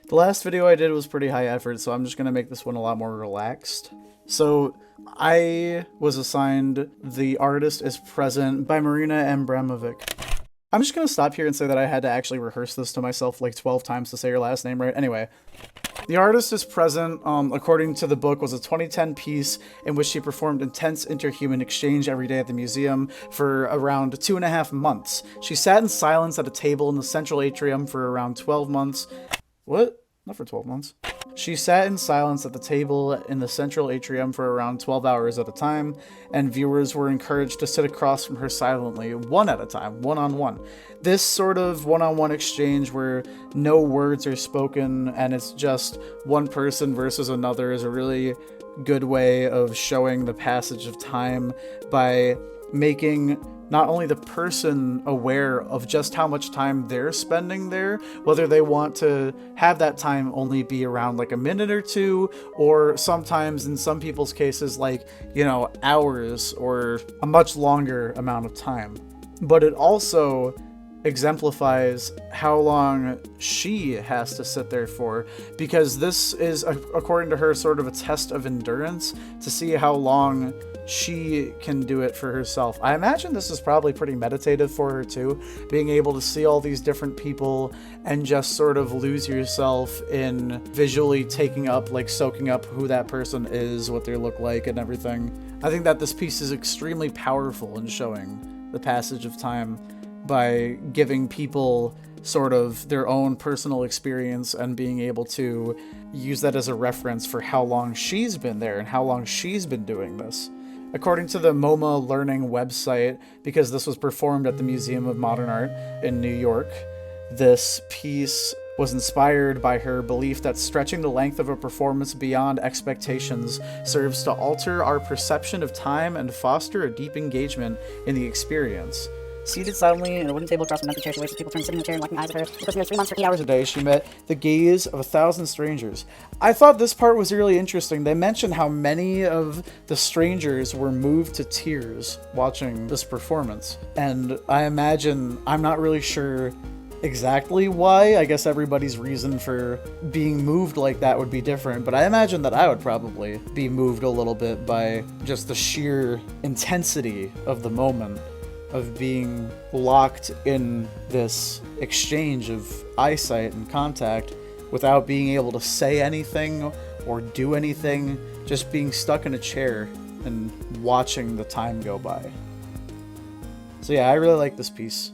The last video I did was pretty high effort, so I'm just gonna make this one a lot more relaxed. So I was assigned The Artist is Present by Marina Abramovic. I'm just gonna stop here and say that I had to actually rehearse this to myself like 12 times to say your last name right. Anyway, The Artist is Present, according to the book, was a 2010 piece in which she performed intense interhuman exchange every day at the museum for around 2.5 months. She sat in silence at a table in the central atrium for around 12 months. What? Not for 12 months. She sat in silence at the table in the central atrium for around 12 hours at a time, and viewers were encouraged to sit across from her silently, one at a time, one-on-one. This sort of one-on-one exchange where no words are spoken and it's just one person versus another is a really good way of showing the passage of time by making not only the person aware of just how much time they're spending there, whether they want to have that time only be around like a minute or two, or sometimes in some people's cases, like, you know, hours or a much longer amount of time. But it also exemplifies how long she has to sit there for, because this is, according to her, sort of a test of endurance to see how long she can do it for herself. I imagine this is probably pretty meditative for her too, being able to see all these different people and just sort of lose yourself in visually taking up, like soaking up who that person is, what they look like and everything. I think that this piece is extremely powerful in showing the passage of time by giving people sort of their own personal experience and being able to use that as a reference for how long she's been there and how long she's been doing this. According to the MoMA Learning website, because this was performed at the Museum of Modern Art in New York, this piece was inspired by her belief that stretching the length of a performance beyond expectations serves to alter our perception of time and foster a deep engagement in the experience. Seated silently in a wooden table across from an empty chair, she waits for people from sitting in the chair and locking eyes at her. Because near 3 months for 8 hours a day, she met the gaze of 1,000 strangers. I thought this part was really interesting. They mentioned how many of the strangers were moved to tears watching this performance. And I imagine, I'm not really sure exactly why. I guess everybody's reason for being moved like that would be different, but I imagine that I would probably be moved a little bit by just the sheer intensity of the moment, of being locked in this exchange of eyesight and contact without being able to say anything or do anything, just being stuck in a chair and watching the time go by. So yeah, I really like this piece.